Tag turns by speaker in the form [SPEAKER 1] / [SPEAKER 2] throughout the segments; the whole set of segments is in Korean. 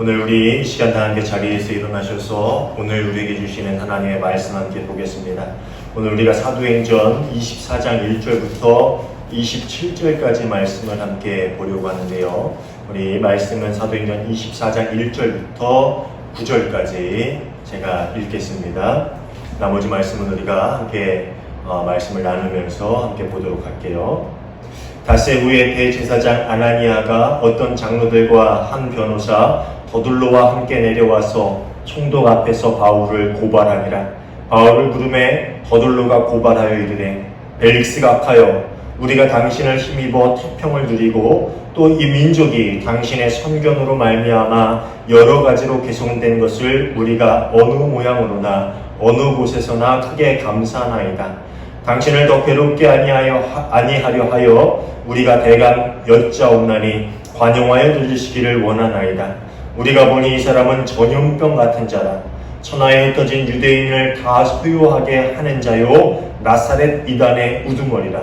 [SPEAKER 1] 오늘 우리 이 시간 다 함께 자리에서 일어나셔서 오늘 우리에게 주시는 하나님의 말씀 함께 보겠습니다. 오늘 우리가 사도행전 24장 1절부터 27절까지 말씀을 함께 보려고 하는데요. 우리 말씀은 사도행전 24장 1절부터 9절까지 제가 읽겠습니다. 나머지 말씀은 우리가 함께 말씀을 나누면서 함께 보도록 할게요. 닷새 후에 대제사장 아나니아가 어떤 장로들과 한 변호사 더둘로와 함께 내려와서 총독 앞에서 바울을 고발하니라. 바울을 부르매 더둘로가 고발하여 이르되, 벨릭스가 악하여 우리가 당신을 힘입어 태평을 누리고 또 이 민족이 당신의 선견으로 말미암아 여러 가지로 개송된 것을 우리가 어느 모양으로나 어느 곳에서나 크게 감사하나이다. 당신을 더 괴롭게 아니하려 하여 우리가 대강 여짜옵나니 관용하여 들으시기를 원하나이다. 우리가 보니 이 사람은 전염병 같은 자라. 천하에 흩어진 유대인을 다 소유하게 하는 자요 나사렛 이단의 우두머리라.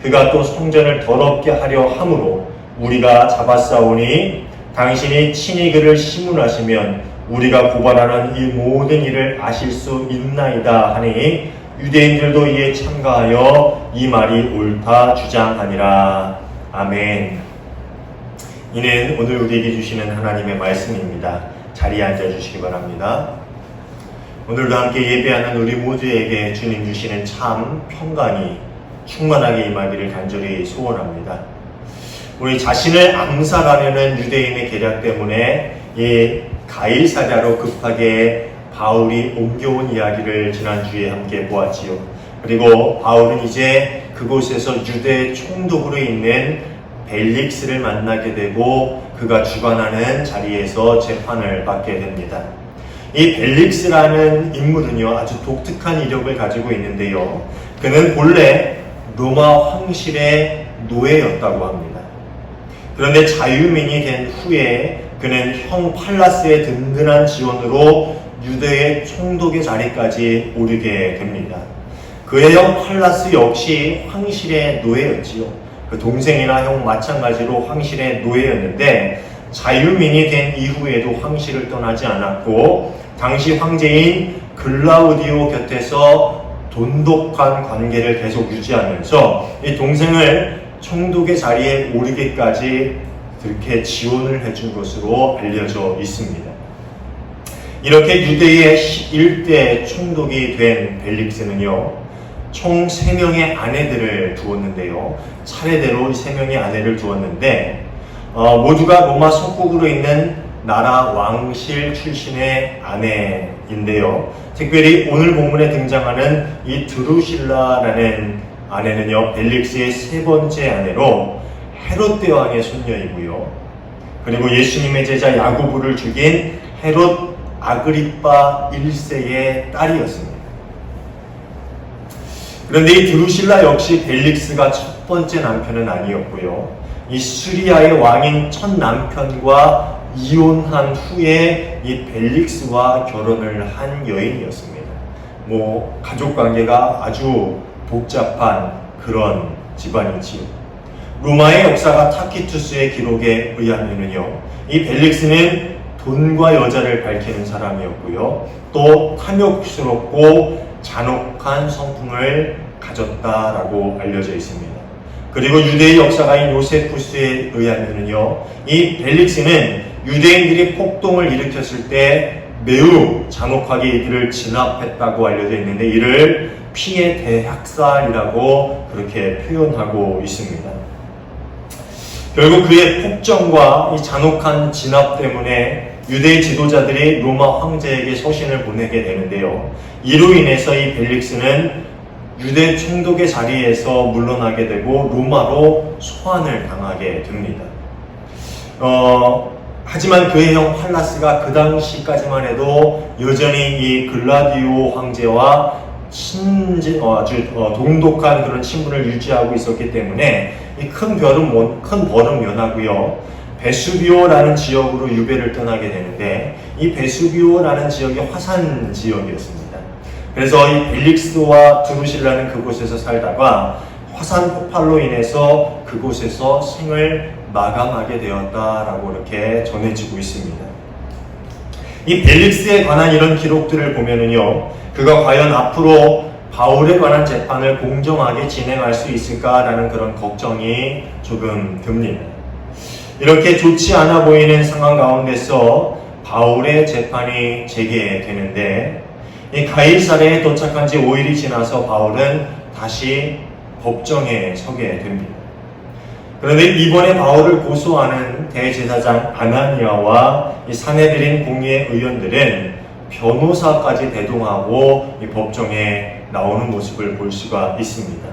[SPEAKER 1] 그가 또 성전을 더럽게 하려 함으로 우리가 잡았사오니 당신이 친히 그를 심문하시면 우리가 고발하는 이 모든 일을 아실 수 있나이다 하니 유대인들도 이에 참가하여 이 말이 옳다 주장하니라. 아멘. 이는 오늘 우리에게 주시는 하나님의 말씀입니다. 자리에 앉아주시기 바랍니다. 오늘도 함께 예배하는 우리 모두에게 주님 주시는 참 평강이 충만하게 임하기를 간절히 소원합니다. 우리 자신을 암살하려는 유대인의 계략 때문에 이 가일사자로 급하게 바울이 옮겨온 이야기를 지난주에 함께 보았지요. 그리고 바울은 이제 그곳에서 유대 총독으로 있는 벨릭스를 만나게 되고 그가 주관하는 자리에서 재판을 받게 됩니다. 이 벨릭스라는 인물은요, 아주 독특한 이력을 가지고 있는데요. 그는 본래 로마 황실의 노예였다고 합니다. 그런데 자유민이 된 후에 그는 형 팔라스의 든든한 지원으로 유대의 총독의 자리까지 오르게 됩니다. 그의 형 팔라스 역시 황실의 노예였지요. 그 동생이나 형 마찬가지로 황실의 노예였는데 자유민이 된 이후에도 황실을 떠나지 않았고 당시 황제인 글라우디오 곁에서 돈독한 관계를 계속 유지하면서 이 동생을 총독의 자리에 오르기까지 그렇게 지원을 해준 것으로 알려져 있습니다. 이렇게 유대의 11대 총독이 된 벨릭스는요, 총 3명의 아내들을 두었는데요. 차례대로 3명의 아내를 두었는데 모두가 로마 속국으로 있는 나라 왕실 출신의 아내인데요. 특별히 오늘 본문에 등장하는 이 드루실라라는 아내는요, 벨릭스의 3번째 아내로 헤롯 대왕의 손녀이고요. 그리고 예수님의 제자 야고보를 죽인 헤롯 아그리빠 1세의 딸이었습니다. 그런데 이 드루실라 역시 벨릭스가 첫 번째 남편은 아니었고요. 이 시리아의 왕인 첫 남편과 이혼한 후에 이 벨릭스와 결혼을 한 여인이었습니다. 가족 관계가 아주 복잡한 그런 집안이지요. 로마의 역사가 타키투스의 기록에 의하면요, 이 벨릭스는 돈과 여자를 밝히는 사람이었고요. 또 탐욕스럽고 잔혹한 성품을 가졌다라고 알려져 있습니다. 그리고 유대의 역사가인 요세푸스에 의하면요, 이 벨릭스는 유대인들이 폭동을 일으켰을 때 매우 잔혹하게 이들을 진압했다고 알려져 있는데 이를 피해 대학살이라고 그렇게 표현하고 있습니다. 결국 그의 폭정과 이 잔혹한 진압 때문에 유대의 지도자들이 로마 황제에게 서신을 보내게 되는데요. 이로 인해서 이 벨릭스는 유대 총독의 자리에서 물러나게 되고 로마로 소환을 당하게 됩니다. 하지만 그의 형 팔라스가 그 당시까지만 해도 여전히 이 글라디오 황제와 아주 돈독한 그런 친분을 유지하고 있었기 때문에 이 큰 벌은 면하고요. 베수비오라는 지역으로 유배를 떠나게 되는데 이 베수비오라는 지역이 화산 지역이었습니다. 그래서 이 벨릭스와 드루실라는 그곳에서 살다가 화산 폭발로 인해서 그곳에서 생을 마감하게 되었다라고 이렇게 전해지고 있습니다. 이 벨릭스에 관한 이런 기록들을 보면은요, 그가 과연 앞으로 바울에 관한 재판을 공정하게 진행할 수 있을까라는 그런 걱정이 조금 듭니다. 이렇게 좋지 않아 보이는 상황 가운데서 바울의 재판이 재개되는데, 이 가이사랴에 도착한 지 5일이 지나서 바울은 다시 법정에 서게 됩니다. 그런데 이번에 바울을 고소하는 대제사장 아나니아와 이 사내들인 공의회 의원들은 변호사까지 대동하고 이 법정에 나오는 모습을 볼 수가 있습니다.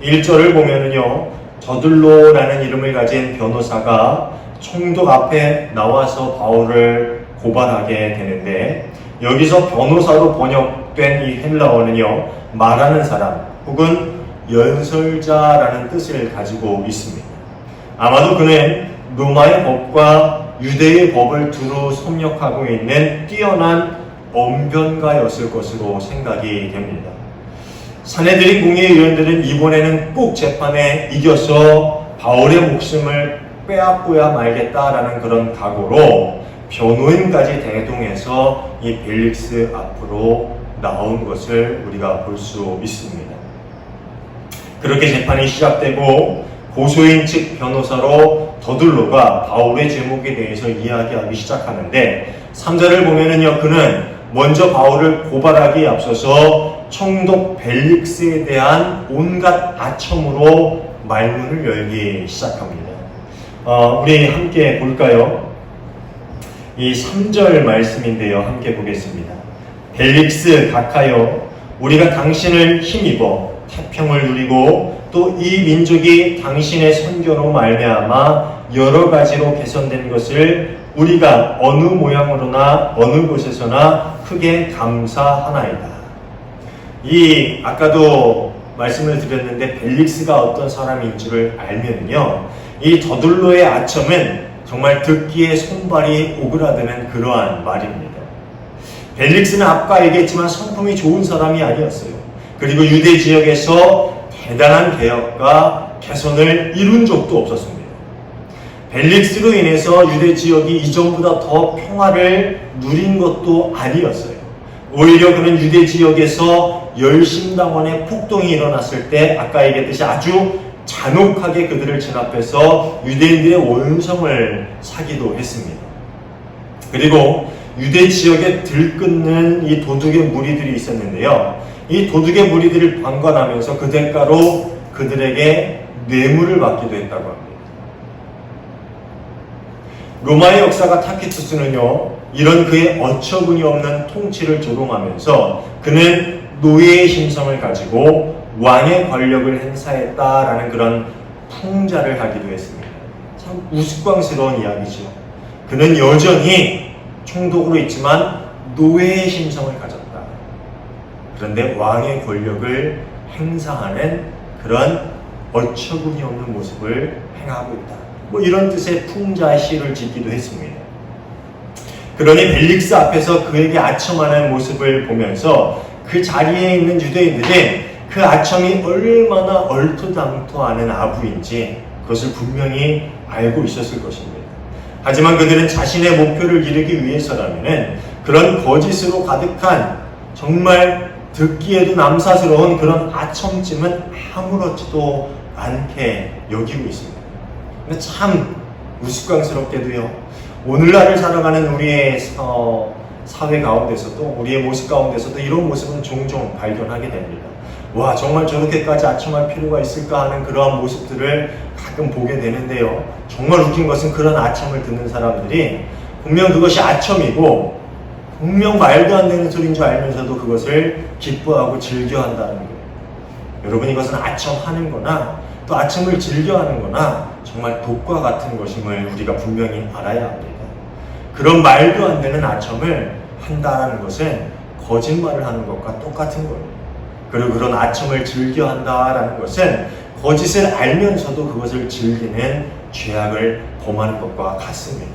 [SPEAKER 1] 1절을 보면은요, 저들로라는 이름을 가진 변호사가 총독 앞에 나와서 바울을 고발하게 되는데, 여기서 변호사로 번역된 이 헬라어는요, 말하는 사람 혹은 연설자라는 뜻을 가지고 있습니다. 아마도 그는 로마의 법과 유대의 법을 두루 섭렵하고 있는 뛰어난 언변가였을 것으로 생각이 됩니다. 사내들인 공의회 의원들은 이번에는 꼭 재판에 이겨서 바울의 목숨을 빼앗고야 말겠다라는 그런 각오로 변호인까지 대동해서 이 벨릭스 앞으로 나온 것을 우리가 볼 수 있습니다. 그렇게 재판이 시작되고 고소인 측 변호사로 더둘로가 바울의 제목에 대해서 이야기하기 시작하는데, 3절을 보면은요, 그는 먼저 바울을 고발하기에 앞서서 총독 벨릭스에 대한 온갖 아첨으로 말문을 열기 시작합니다. 우리 함께 볼까요? 이 3절 말씀인데요, 함께 보겠습니다. 벨릭스 각하여, 우리가 당신을 힘입어 태평을 누리고 또 이 민족이 당신의 선교로 말미암아 여러 가지로 개선된 것을 우리가 어느 모양으로나 어느 곳에서나 크게 감사하나이다. 이 아까도 말씀을 드렸는데 벨릭스가 어떤 사람인 줄을 알면요, 이 더둘로의 아첨은 정말 듣기에 손발이 오그라드는 그러한 말입니다. 벨릭스는 아까 얘기했지만 성품이 좋은 사람이 아니었어요. 그리고 유대 지역에서 대단한 개혁과 개선을 이룬 적도 없었습니다. 벨릭스로 인해서 유대 지역이 이전보다 더 평화를 누린 것도 아니었어요. 오히려 그는 유대 지역에서 열심당원의 폭동이 일어났을 때 아까 얘기했듯이 아주 잔혹하게 그들을 진압해서 유대인들의 원성을 사기도 했습니다. 그리고 유대 지역에 들끓는 이 도둑의 무리들이 있었는데요, 이 도둑의 무리들을 방관하면서 그 대가로 그들에게 뇌물을 받기도 했다고 합니다. 로마의 역사가 타키투스는요, 이런 그의 어처구니 없는 통치를 조롱하면서 그는 노예의 심성을 가지고 왕의 권력을 행사했다라는 그런 풍자를 하기도 했습니다. 참 우스꽝스러운 이야기죠. 그는 여전히 총독으로 있지만 노예의 심성을 가졌다. 그런데 왕의 권력을 행사하는 그런 어처구니 없는 모습을 행하고 있다. 뭐 이런 뜻의 풍자 시를 짓기도 했습니다. 그러니 벨릭스 앞에서 그에게 아첨하는 모습을 보면서 그 자리에 있는 유대인들이 그 아첨이 얼마나 얼토당토하는 아부인지 그것을 분명히 알고 있었을 것입니다. 하지만 그들은 자신의 목표를 이루기 위해서라면 그런 거짓으로 가득한 정말 듣기에도 남사스러운 그런 아첨쯤은 아무렇지도 않게 여기고 있습니다. 근데 참 우스꽝스럽게도요, 오늘날을 살아가는 우리의 사회 가운데서도, 우리의 모습 가운데서도 이런 모습은 종종 발견하게 됩니다. 와, 정말 저렇게까지 아첨할 필요가 있을까 하는 그러한 모습들을 가끔 보게 되는데요, 정말 웃긴 것은 그런 아첨을 듣는 사람들이 분명 그것이 아첨이고 분명 말도 안 되는 소리인 줄 알면서도 그것을 기뻐하고 즐겨한다는 거예요. 여러분, 이것은 아첨하는 거나 또 아첨을 즐겨하는 거나 정말 독과 같은 것임을 우리가 분명히 알아야 합니다. 그런 말도 안 되는 아첨을 한다는 것은 거짓말을 하는 것과 똑같은 거예요. 그리고 그런 아첨을 즐겨한다라는 것은 거짓을 알면서도 그것을 즐기는 죄악을 범하는 것과 같습니다.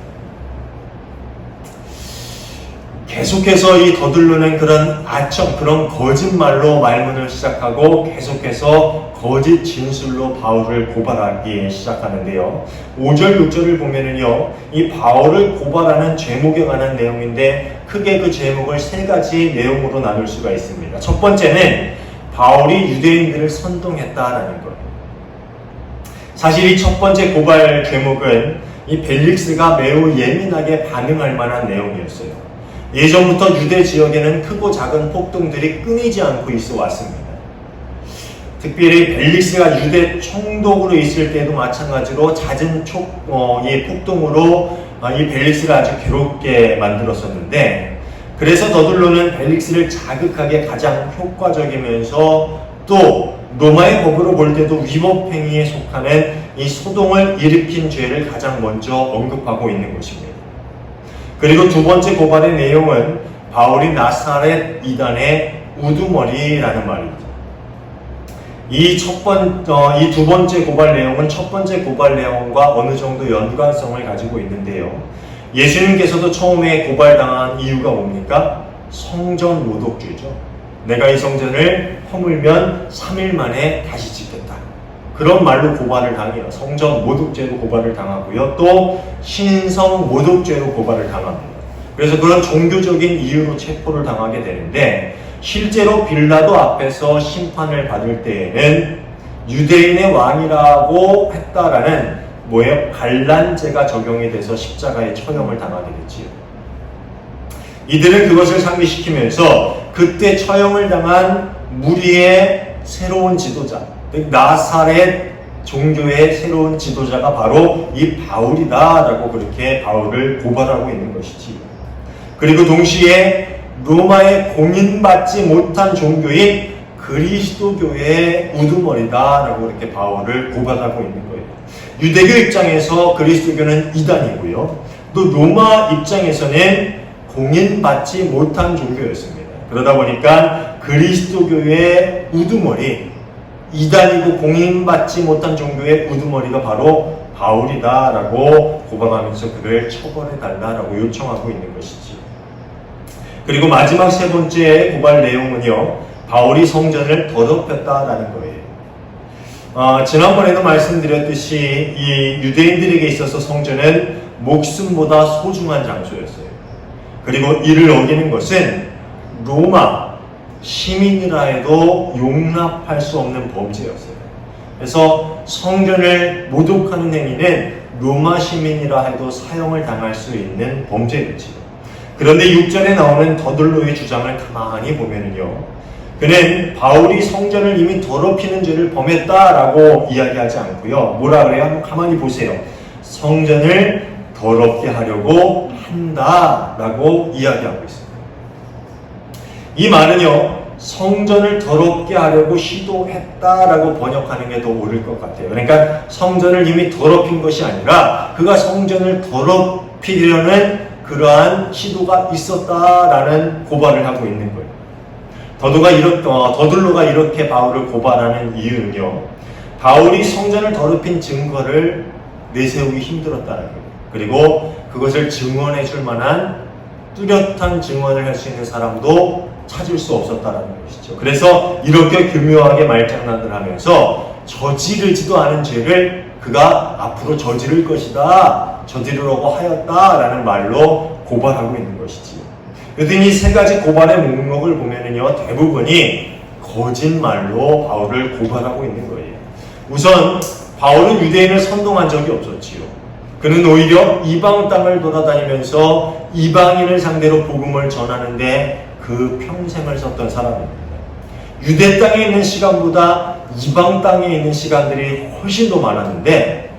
[SPEAKER 1] 계속해서 이 더들르는 그런 아첨, 그런 거짓말로 말문을 시작하고 계속해서 거짓 진술로 바울을 고발하기 시작하는데요. 5절, 6절을 보면은요, 이 바울을 고발하는 제목에 관한 내용인데 크게 그 제목을 세 가지 내용으로 나눌 수가 있습니다. 첫 번째는 바울이 유대인들을 선동했다라는 것. 사실 이 첫 번째 고발 제목은 이 벨릭스가 매우 예민하게 반응할 만한 내용이었어요. 예전부터 유대 지역에는 크고 작은 폭동들이 끊이지 않고 있어 왔습니다. 특별히 벨릭스가 유대 총독으로 있을 때도 마찬가지로 잦은 폭동으로 이 벨릭스를 아주 괴롭게 만들었었는데, 그래서 더들로는 벨릭스를 자극하게 가장 효과적이면서 또 로마의 법으로 볼 때도 위법행위에 속하는 이 소동을 일으킨 죄를 가장 먼저 언급하고 있는 것입니다. 그리고 두 번째 고발의 내용은 바울이 나사렛 이단의 우두머리라는 말입니다. 이 두 번째 고발 내용은 첫 번째 고발 내용과 어느 정도 연관성을 가지고 있는데요. 예수님께서도 처음에 고발당한 이유가 뭡니까? 성전 모독죄죠. 내가 이 성전을 허물면 3일 만에 다시 짓겠다. 그런 말로 고발을 당해요. 성전 모독죄로 고발을 당하고요. 또 신성 모독죄로 고발을 당합니다. 그래서 그런 종교적인 이유로 체포를 당하게 되는데, 실제로 빌라도 앞에서 심판을 받을 때에는 유대인의 왕이라고 했다라는 반란죄가 적용이 돼서 십자가에 처형을 당하게 됐지요. 이들은 그것을 상기시키면서 그때 처형을 당한 무리의 새로운 지도자, 나사렛 종교의 새로운 지도자가 바로 이 바울이다라고 그렇게 바울을 고발하고 있는 것이지. 그리고 동시에 로마에 공인받지 못한 종교인 그리스도교의 우두머리다라고 이렇게 바울을 고발하고 있는 거예요. 유대교 입장에서 그리스도교는 이단이고요. 또 로마 입장에서는 공인받지 못한 종교였습니다. 그러다 보니까 그리스도교의 우두머리, 이단이고 공인받지 못한 종교의 우두머리가 바로 바울이다라고 고발하면서 그를 처벌해달라라고 요청하고 있는 것이지. 그리고 마지막 세 번째 고발 내용은요, 바울이 성전을 더럽혔다라는 거예요. 지난번에도 말씀드렸듯이 이 유대인들에게 있어서 성전은 목숨보다 소중한 장소였어요. 그리고 이를 어기는 것은 로마 시민이라 해도 용납할 수 없는 범죄였어요. 그래서 성전을 모독하는 행위는 로마 시민이라 해도 사형을 당할 수 있는 범죄였지요. 그런데 6절에 나오는 더들로의 주장을 가만히 보면은요, 그는 바울이 성전을 이미 더럽히는 죄를 범했다라고 이야기하지 않고요. 뭐라 그래요? 한번 가만히 보세요. 성전을 더럽게 하려고 한다라고 이야기하고 있습니다. 이 말은요, 성전을 더럽게 하려고 시도했다라고 번역하는 게 더 옳을 것 같아요. 그러니까 성전을 이미 더럽힌 것이 아니라 그가 성전을 더럽히려는 그러한 시도가 있었다라는 고발을 하고 있는 거예요. 더들로가 이렇게 바울을 고발하는 이유는요, 바울이 성전을 더럽힌 증거를 내세우기 힘들었다는 거예요. 그리고 그것을 증언해 줄 만한 뚜렷한 증언을 할 수 있는 사람도 찾을 수 없었다는 것이죠. 그래서 이렇게 교묘하게 말장난을 하면서 저지르지도 않은 죄를 그가 앞으로 저지를 것이다, 저지르려고 하였다라는 말로 고발하고 있는 것이지요. 그랬더니 이 세 가지 고발의 목록을 보면은요, 대부분이 거짓말로 바울을 고발하고 있는 거예요. 우선 바울은 유대인을 선동한 적이 없었지요. 그는 오히려 이방 땅을 돌아다니면서 이방인을 상대로 복음을 전하는데 그 평생을 썼던 사람입니다. 유대 땅에 있는 시간보다 이방 땅에 있는 시간들이 훨씬 더 많았는데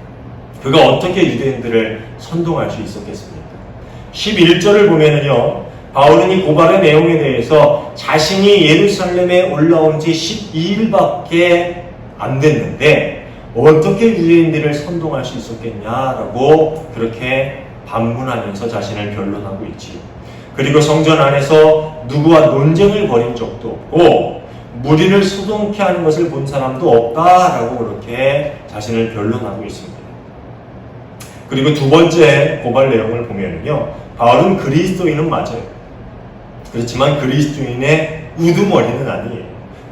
[SPEAKER 1] 그가 어떻게 유대인들을 선동할 수 있었겠습니까? 11절을 보면은요, 바울은 이 고발의 내용에 대해서 자신이 예루살렘에 올라온 지 12일밖에 안 됐는데 어떻게 유대인들을 선동할 수 있었겠냐라고 그렇게 반문하면서 자신을 변론하고 있지요. 그리고 성전 안에서 누구와 논쟁을 벌인 적도 없고 무리를 소동케 하는 것을 본 사람도 없다라고 그렇게 자신을 변론하고 있습니다. 그리고 두 번째 고발 내용을 보면요, 바울은 그리스도인은 맞아요. 그렇지만 그리스도인의 우두머리는 아니에요.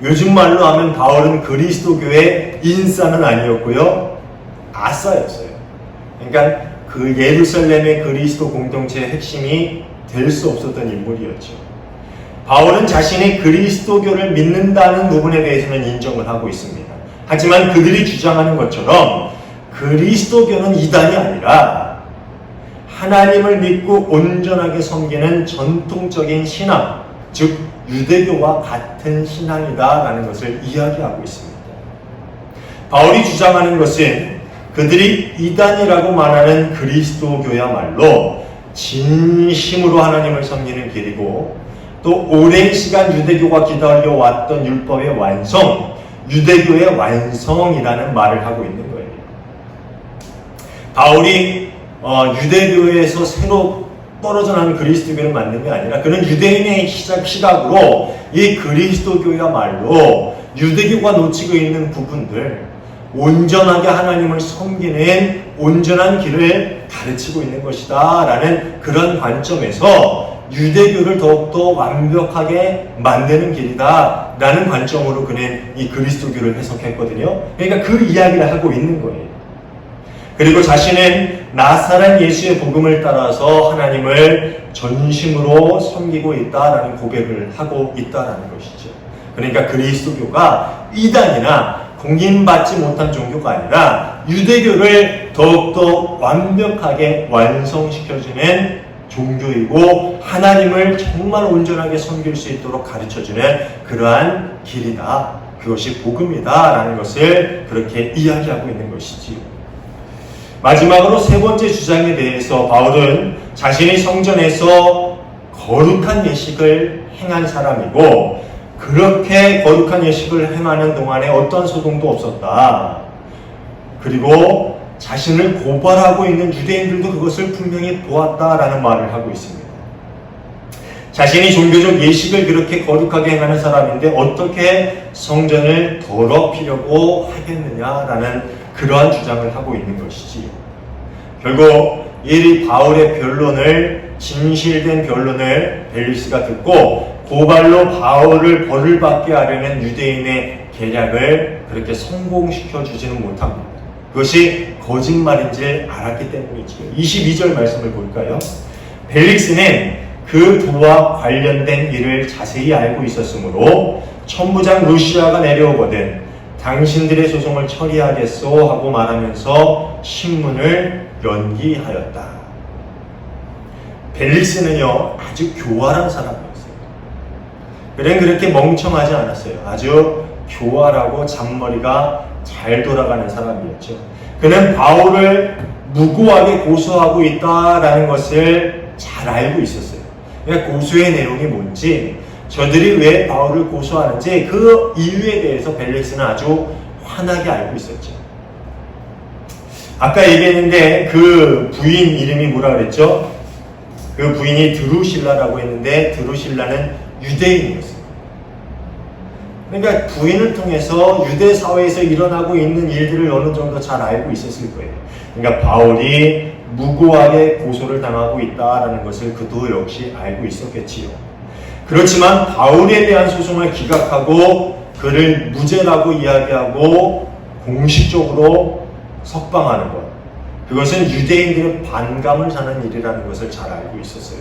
[SPEAKER 1] 요즘 말로 하면 바울은 그리스도교의 인싸는 아니었고요, 아싸였어요. 그러니까 그 예루살렘의 그리스도 공동체의 핵심이 될 수 없었던 인물이었죠. 바울은 자신이 그리스도교를 믿는다는 부분에 대해서는 인정을 하고 있습니다. 하지만 그들이 주장하는 것처럼 그리스도교는 이단이 아니라 하나님을 믿고 온전하게 섬기는 전통적인 신앙, 즉 유대교와 같은 신앙이다라는 것을 이야기하고 있습니다. 바울이 주장하는 것은 그들이 이단이라고 말하는 그리스도교야말로 진심으로 하나님을 섬기는 길이고, 또 오랜 시간 유대교가 기다려왔던 율법의 완성, 유대교의 완성이라는 말을 하고 있는 거예요. 바울이 유대교에서 새로 떨어져 나는 그리스도교를 만든 게 아니라, 그는 유대인의 시각으로 이 그리스도교야말로 유대교가 놓치고 있는 부분들, 온전하게 하나님을 섬기는 온전한 길을 가르치고 있는 것이다 라는 그런 관점에서 유대교를 더욱더 완벽하게 만드는 길이다 라는 관점으로 그는 이 그리스도교를 해석했거든요. 그러니까 그 이야기를 하고 있는 거예요. 그리고 자신은 나사렛 예수의 복음을 따라서 하나님을 전심으로 섬기고 있다라는 고백을 하고 있다라는 것이죠. 그러니까 그리스도교가 이단이나 공인받지 못한 종교가 아니라 유대교를 더욱더 완벽하게 완성시켜주는 종교이고, 하나님을 정말 온전하게 섬길 수 있도록 가르쳐주는 그러한 길이다, 그것이 복음이다 라는 것을 그렇게 이야기하고 있는 것이지요. 마지막으로 세 번째 주장에 대해서 바울은 자신이 성전에서 거룩한 예식을 행한 사람이고, 그렇게 거룩한 예식을 행하는 동안에 어떤 소동도 없었다. 그리고 자신을 고발하고 있는 유대인들도 그것을 분명히 보았다라는 말을 하고 있습니다. 자신이 종교적 예식을 그렇게 거룩하게 행하는 사람인데 어떻게 성전을 더럽히려고 하겠느냐라는 그러한 주장을 하고 있는 것이지요. 결국 이 바울의 변론을, 진실된 변론을 벨리스가 듣고 고발로 바울을 벌을 받게 하려는 유대인의 계략을 그렇게 성공시켜 주지는 못합니다. 그것이 거짓말인지 알았기 때문이지요. 22절 말씀을 볼까요? 벨릭스는 그 부와 관련된 일을 자세히 알고 있었으므로 천부장 루시아가 내려오거든 당신들의 소송을 처리하겠소 하고 말하면서 신문을 연기하였다. 벨릭스는요, 아주 교활한 사람이었어요. 그는 그렇게 멍청하지 않았어요. 아주 교활하고 잔머리가 잘 돌아가는 사람이었죠. 그는 바울을 무고하게 고소하고 있다라는 것을 잘 알고 있었어요. 그러니까 고소의 내용이 뭔지, 저들이 왜 바울을 고소하는지 그 이유에 대해서 벨릭스는 아주 환하게 알고 있었죠. 아까 얘기했는데 그 부인 이름이 뭐라 그랬죠? 그 부인이 드루실라라고 했는데 드루실라는 유대인이었어요. 그러니까 부인을 통해서 유대 사회에서 일어나고 있는 일들을 어느 정도 잘 알고 있었을 거예요. 그러니까 바울이 무고하게 고소를 당하고 있다라는 것을 그도 역시 알고 있었겠지요. 그렇지만 바울에 대한 소송을 기각하고 그를 무죄라고 이야기하고 공식적으로 석방하는 것, 그것은 유대인들의 반감을 사는 일이라는 것을 잘 알고 있었어요.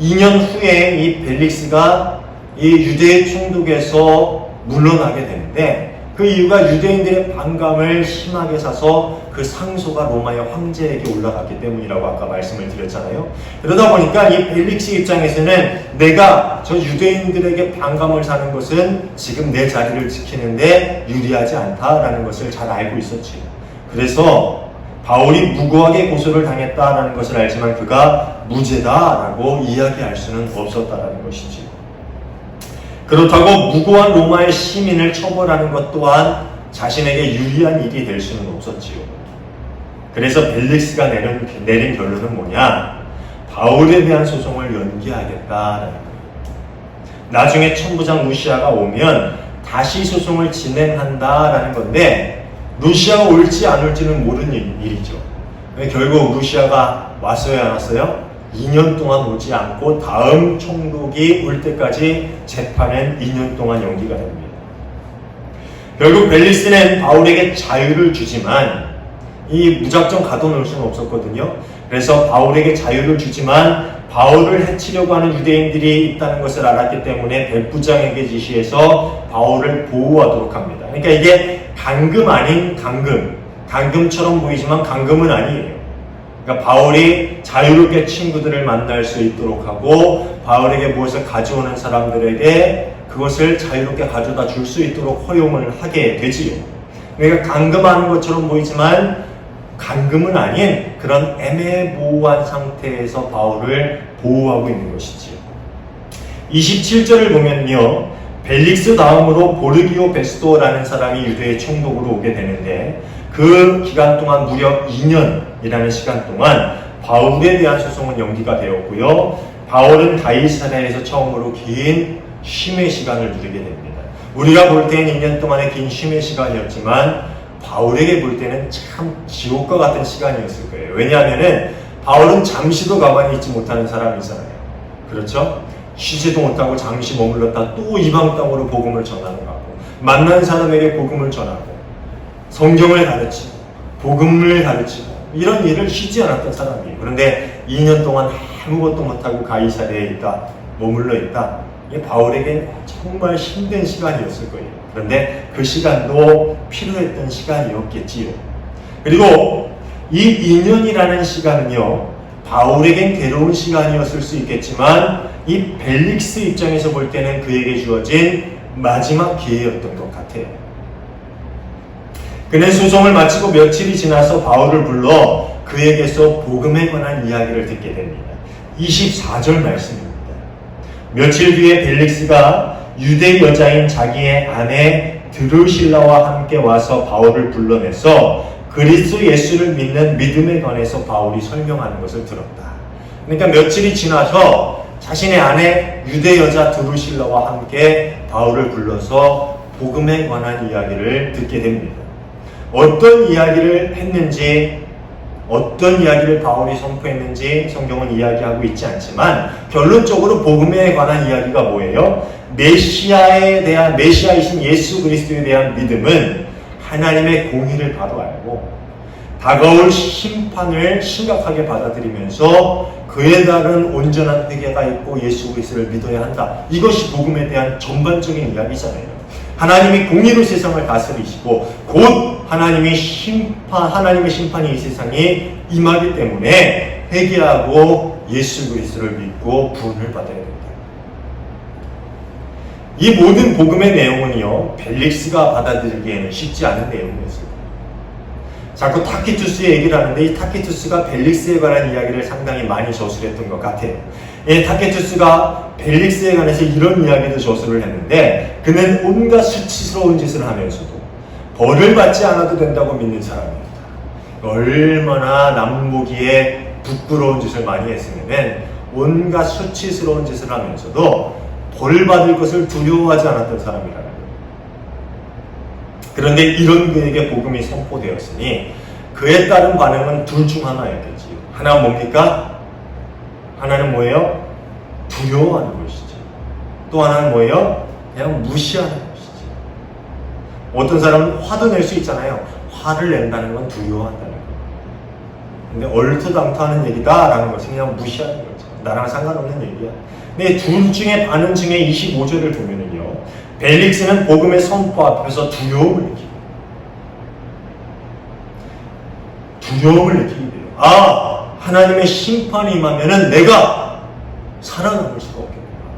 [SPEAKER 1] 2년 후에 이 벨릭스가 이 유대 총독에서 물러나게 되는데, 그 이유가 유대인들의 반감을 심하게 사서 그 상소가 로마의 황제에게 올라갔기 때문이라고 아까 말씀을 드렸잖아요. 그러다 보니까 이 벨릭스 입장에서는 내가 저 유대인들에게 반감을 사는 것은 지금 내 자리를 지키는데 유리하지 않다라는 것을 잘 알고 있었지. 그래서 바울이 무고하게 고소를 당했다라는 것을 알지만 그가 무죄다라고 이야기할 수는 없었다라는 것이지. 그렇다고 무고한 로마의 시민을 처벌하는 것 또한 자신에게 유리한 일이 될 수는 없었지요. 그래서 벨릭스가 내린 결론은 뭐냐? 바울에 대한 소송을 연기하겠다라는 거예요. 나중에 천부장 루시아가 오면 다시 소송을 진행한다라는 건데, 루시아가 올지 안 올지는 모르는 일이죠. 결국 루시아가 왔어요, 안 왔어요? 2년 동안 오지 않고 다음 총독이 올 때까지 재판은 2년 동안 연기가 됩니다. 결국 벨릭스는 바울에게 자유를 주지만 이 무작정 가둬놓을 수는 없었거든요. 그래서 바울에게 자유를 주지만 바울을 해치려고 하는 유대인들이 있다는 것을 알았기 때문에 백부장에게 지시해서 바울을 보호하도록 합니다. 그러니까 이게 강금 아닌 강금, 강금처럼 보이지만 강금은 아니에요. 그러니까 바울이 자유롭게 친구들을 만날 수 있도록 하고 바울에게 무엇을 가져오는 사람들에게 그것을 자유롭게 가져다 줄 수 있도록 허용을 하게 되지요. 그러니까 강금하는 것처럼 보이지만 강금은 아닌 그런 애매모호한 상태에서 바울을 보호하고 있는 것이지요. 27절을 보면요, 벨릭스 다음으로 보르기오 베스토라는 사람이 유대의 총독으로 오게 되는데 그 기간 동안 무려 2년이라는 시간 동안 바울에 대한 소송은 연기가 되었고요. 바울은 가이사랴에서 처음으로 긴 쉼의 시간을 누리게 됩니다. 우리가 볼 때는 2년 동안의 긴 쉼의 시간이었지만 바울에게 볼 때는 참 지옥과 같은 시간이었을 거예요. 왜냐하면 바울은 잠시도 가만히 있지 못하는 사람이잖아요. 그렇죠? 쉬지도 못하고 잠시 머물렀다 또 이방 땅으로 복음을 전하는 거고, 만난 사람에게 복음을 전하고, 성경을 가르치고, 복음을 가르치고, 이런 일을 쉬지 않았던 사람이에요. 그런데 2년 동안 아무것도 못하고 가이사랴에 있다, 머물러 있다. 이게 바울에게 정말 힘든 시간이었을 거예요. 그런데 그 시간도 필요했던 시간이었겠지요. 그리고 이 2년이라는 시간은요, 바울에겐 괴로운 시간이었을 수 있겠지만 이 벨릭스 입장에서 볼 때는 그에게 주어진 마지막 기회였던 것 같아요. 그는 소송을 마치고 며칠이 지나서 바울을 불러 그에게서 복음에 관한 이야기를 듣게 됩니다. 24절 말씀입니다. 며칠 뒤에 벨릭스가 유대 여자인 자기의 아내 드루실라와 함께 와서 바울을 불러내서 그리스도 예수를 믿는 믿음에 관해서 바울이 설명하는 것을 들었다. 그러니까 며칠이 지나서 자신의 아내 유대 여자 드루실라와 함께 바울을 불러서 복음에 관한 이야기를 듣게 됩니다. 어떤 이야기를 했는지, 어떤 이야기를 바울이 선포했는지 성경은 이야기하고 있지 않지만 결론적으로 복음에 관한 이야기가 뭐예요? 메시아이신 예수 그리스도에 대한 믿음은 하나님의 공의를 바로 알고 다가올 심판을 심각하게 받아들이면서 그에 따른 온전한 회개가 있고 예수 그리스도를 믿어야 한다. 이것이 복음에 대한 전반적인 이야기잖아요. 하나님이 공의로 세상을 다스리시고 곧 하나님의 심판이 이 세상에 임하기 때문에 회개하고 예수 그리스도를 믿고 구원을 받아야 된다. 이 모든 복음의 내용은요, 벨릭스가 받아들이기에는 쉽지 않은 내용이었어요. 자꾸 타키투스 얘기를 하는데 이 타키투스가 벨릭스에 관한 이야기를 상당히 많이 저술했던 것 같아요. 타키투스가 벨릭스에 관해서 이런 이야기도 저술을 했는데 그는 온갖 수치스러운 짓을 하면서도 벌을 받지 않아도 된다고 믿는 사람입니다. 얼마나 남보기에 부끄러운 짓을 많이 했으면 온갖 수치스러운 짓을 하면서도 벌 받을 것을 두려워하지 않았던 사람이라는 거예요. 그런데 이런 그에게 복음이 선포되었으니 그에 따른 반응은 둘 중 하나였겠지요. 하나는 뭡니까? 하나는 뭐예요? 두려워하는 것이죠. 또 하나는 뭐예요? 그냥 무시하는 것이죠. 어떤 사람은 화도 낼 수 있잖아요. 화를 낸다는 건 두려워한다는 거예요. 근데 얼토당토하는 얘기다라는 것은 그냥 무시하는 거죠. 나랑 상관없는 얘기야. 근데 둘 중에 반응 중에 25절을 보면은요, 벨릭스는 복음의 선포 앞에서 두려움을 느끼고 돼요. 하나님의 심판이 임하면은 내가 살아남을 수가 없겠구나.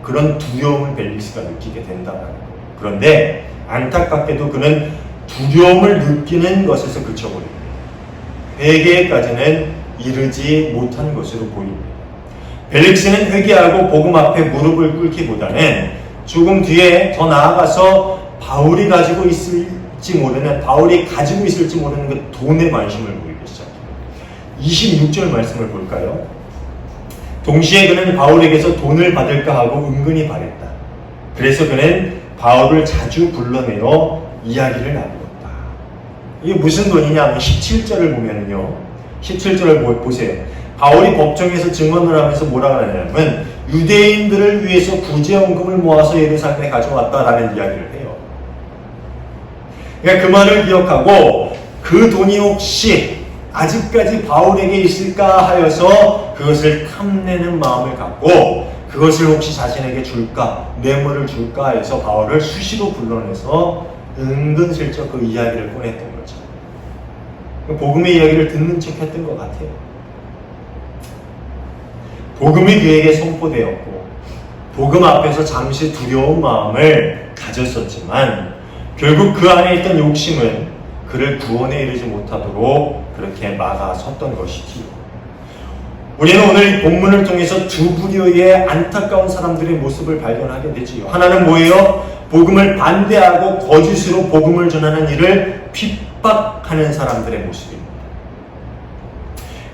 [SPEAKER 1] 그런 두려움을 벨릭스가 느끼게 된다는 거예요. 그런데 안타깝게도 그는 두려움을 느끼는 것에서 그쳐버립니다. 회개까지는 이르지 못한 것으로 보입니다. 벨릭스는 회개하고 복음 앞에 무릎을 꿇기보다는 조금 뒤에 더 나아가서 바울이 가지고 있을지 모르는 그 돈에 관심을 보이기 시작해요. 26절 말씀을 볼까요? 동시에 그는 바울에게서 돈을 받을까 하고 은근히 바랬다. 그래서 그는 바울을 자주 불러내어 이야기를 나누었다. 이게 무슨 돈이냐 하면 17절을 보면은요, 17절을 보세요. 바울이 법정에서 증언을 하면서 뭐라고 하냐면 유대인들을 위해서 구제원금을 모아서 예루살렘에 가져왔다라는 이야기를 해요. 그러니까 그 말을 기억하고 그 돈이 혹시 아직까지 바울에게 있을까 하여서 그것을 탐내는 마음을 갖고 그것을 혹시 자신에게 줄까, 뇌물을 줄까 해서 바울을 수시로 불러내서 은근슬쩍 그 이야기를 꺼냈던 거죠. 복음의 이야기를 듣는 척 했던 것 같아요. 복음이 그에게 선포되었고 복음 앞에서 잠시 두려운 마음을 가졌었지만 결국 그 안에 있던 욕심은 그를 구원에 이르지 못하도록 그렇게 막아섰던 것이지요. 우리는 오늘 이 본문을 통해서 두 부류의 안타까운 사람들의 모습을 발견하게 되지요. 하나는 뭐예요? 복음을 반대하고 거짓으로 복음을 전하는 일을 핍박하는 사람들의 모습입니다.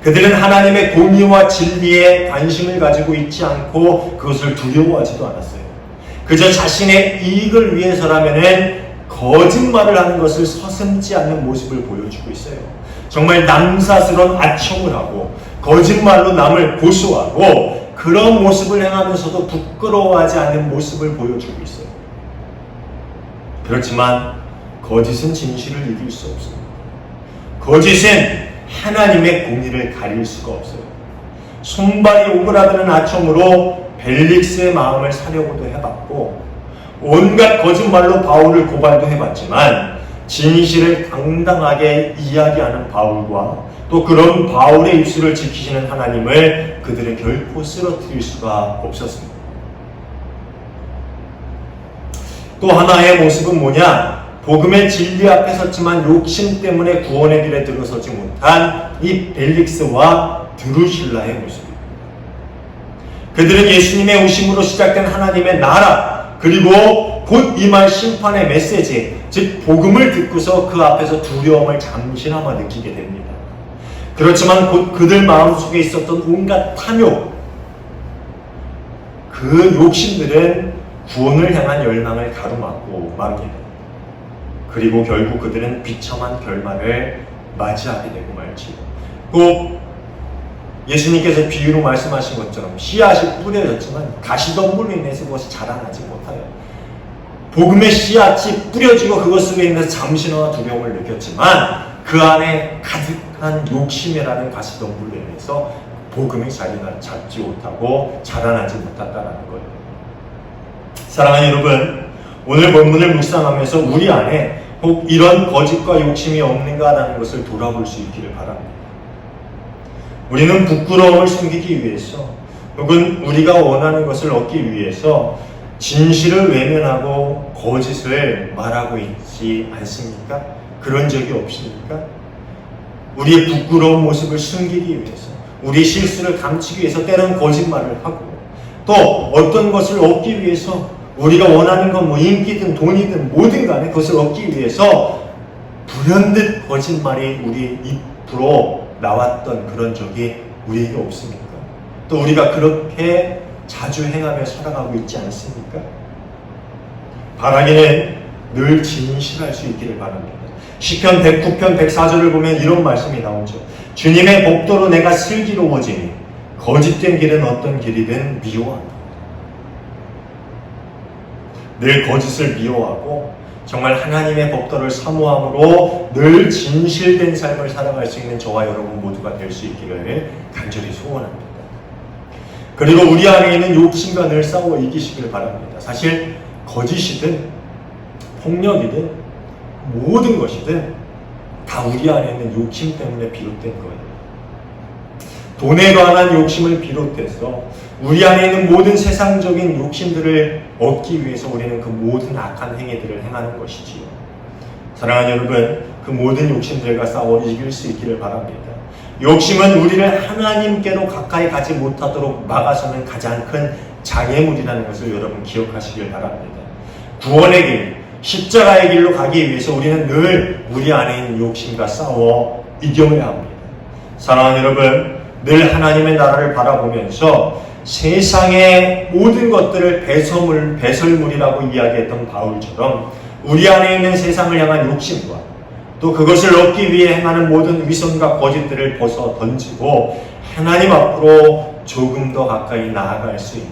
[SPEAKER 1] 그들은 하나님의 공의와 진리에 관심을 가지고 있지 않고 그것을 두려워하지도 않았어요. 그저 자신의 이익을 위해서라면은 거짓말을 하는 것을 서슴지 않는 모습을 보여주고 있어요. 정말 남사스러운 아첨을 하고 거짓말로 남을 고소하고 그런 모습을 행하면서도 부끄러워하지 않는 모습을 보여주고 있어요. 그렇지만 거짓은 진실을 이길 수 없습니다. 거짓은 하나님의 공의를 가릴 수가 없어요. 손발이 오그라드는 아첨으로 벨릭스의 마음을 사려고도 해봤고 온갖 거짓말로 바울을 고발도 해봤지만 진실을 당당하게 이야기하는 바울과 또 그런 바울의 입술을 지키시는 하나님을 그들은 결코 쓰러뜨릴 수가 없었습니다. 또 하나의 모습은 뭐냐? 복음의 진리 앞에 섰지만 욕심 때문에 구원의 길에 들어서지 못한 이 벨릭스와 드루실라의 모습입니다. 그들은 예수님의 오심으로 시작된 하나님의 나라 그리고 곧 임할 심판의 메시지 즉 복음을 듣고서 그 앞에서 두려움을 잠시나마 느끼게 됩니다. 그렇지만 곧 그들 마음속에 있었던 온갖 탐욕 그 욕심들은 구원을 향한 열망을 가로막고 맙니다. 그리고 결국 그들은 비참한 결말을 맞이하게 되고 말지요. 꼭 예수님께서 비유로 말씀하신 것처럼 씨앗이 뿌려졌지만 가시덤불로 인해서 그것이 자라나지 못하여 복음의 씨앗이 뿌려지고 그것으로 인해서 잠시나마 두려움을 느꼈지만 그 안에 가득한 욕심이라는 가시덤불로 인해서 복음이 자리 잡지 못하고 자라나지 못한다는 거예요. 사랑하는 여러분, 오늘 본문을 묵상하면서 우리 안에 혹 이런 거짓과 욕심이 없는가라는 것을 돌아볼 수 있기를 바랍니다. 우리는 부끄러움을 숨기기 위해서 혹은 우리가 원하는 것을 얻기 위해서 진실을 외면하고 거짓을 말하고 있지 않습니까? 그런 적이 없습니까? 우리의 부끄러운 모습을 숨기기 위해서 우리 실수를 감추기 위해서 때로는 거짓말을 하고 또 어떤 것을 얻기 위해서 우리가 원하는 건 뭐 인기든 돈이든 뭐든 간에 그것을 얻기 위해서 불현듯 거짓말이 우리 입으로 나왔던 그런 적이 우리에게 없습니까? 또 우리가 그렇게 자주 행하며 살아가고 있지 않습니까? 바라기는 늘 진실할 수 있기를 바랍니다. 시편 109편 104절을 보면 이런 말씀이 나오죠. 주님의 복도로 내가 슬기로워지니 거짓된 길은 어떤 길이든 미워한다. 늘 거짓을 미워하고 정말 하나님의 법도를 사모함으로 늘 진실된 삶을 살아갈 수 있는 저와 여러분 모두가 될 수 있기를 간절히 소원합니다. 그리고 우리 안에 있는 욕심과 늘 싸워 이기시길 바랍니다. 사실 거짓이든 폭력이든 모든 것이든 다 우리 안에 있는 욕심 때문에 비롯된 거예요. 돈에 관한 욕심을 비롯해서 우리 안에 있는 모든 세상적인 욕심들을 얻기 위해서 우리는 그 모든 악한 행위들을 행하는 것이지요. 사랑하는 여러분, 그 모든 욕심들과 싸워 이길 수 있기를 바랍니다. 욕심은 우리를 하나님께로 가까이 가지 못하도록 막아서는 가장 큰 장애물이라는 것을 여러분 기억하시길 바랍니다. 구원의 길, 십자가의 길로 가기 위해서 우리는 늘 우리 안에 있는 욕심과 싸워 이겨야 합니다. 사랑하는 여러분, 늘 하나님의 나라를 바라보면서 세상의 모든 것들을 배설물이라고 이야기했던 바울처럼 우리 안에 있는 세상을 향한 욕심과 또 그것을 얻기 위해 행하는 모든 위선과 거짓들을 벗어 던지고 하나님 앞으로 조금 더 가까이 나아갈 수 있는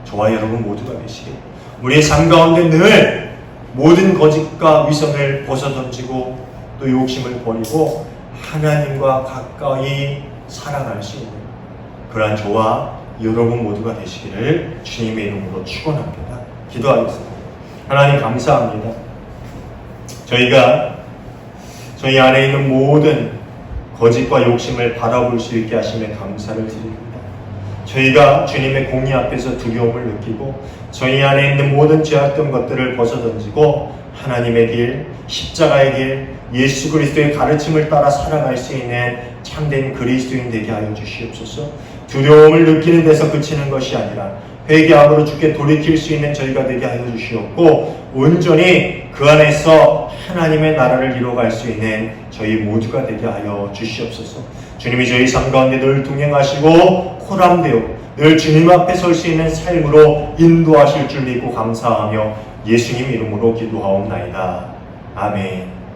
[SPEAKER 1] 저와 여러분 모두가 되시길, 우리의 삶 가운데 늘 모든 거짓과 위선을 벗어 던지고 또 욕심을 버리고 하나님과 가까이 살아갈 수 있는 그러한 저와 여러분 모두가 되시기를 주님의 이름으로 축원합니다. 기도하겠습니다. 하나님 감사합니다. 저희가 저희 안에 있는 모든 거짓과 욕심을 바라볼 수 있게 하심에 감사를 드립니다. 저희가 주님의 공의 앞에서 두려움을 느끼고 저희 안에 있는 모든 죄악된 것들을 벗어던지고 하나님의 길, 십자가의 길, 예수 그리스도의 가르침을 따라 살아갈 수 있는 참된 그리스도인 되게 하여 주시옵소서. 두려움을 느끼는 데서 그치는 것이 아니라 회개함으로 주께 돌이킬 수 있는 저희가 되게 하여 주시옵고 온전히 그 안에서 하나님의 나라를 이루어갈 수 있는 저희 모두가 되게 하여 주시옵소서. 주님이 저희 삶 가운데 늘 동행하시고 코람되어 늘 주님 앞에 설 수 있는 삶으로 인도하실 줄 믿고 감사하며 예수님 이름으로 기도하옵나이다. 아멘.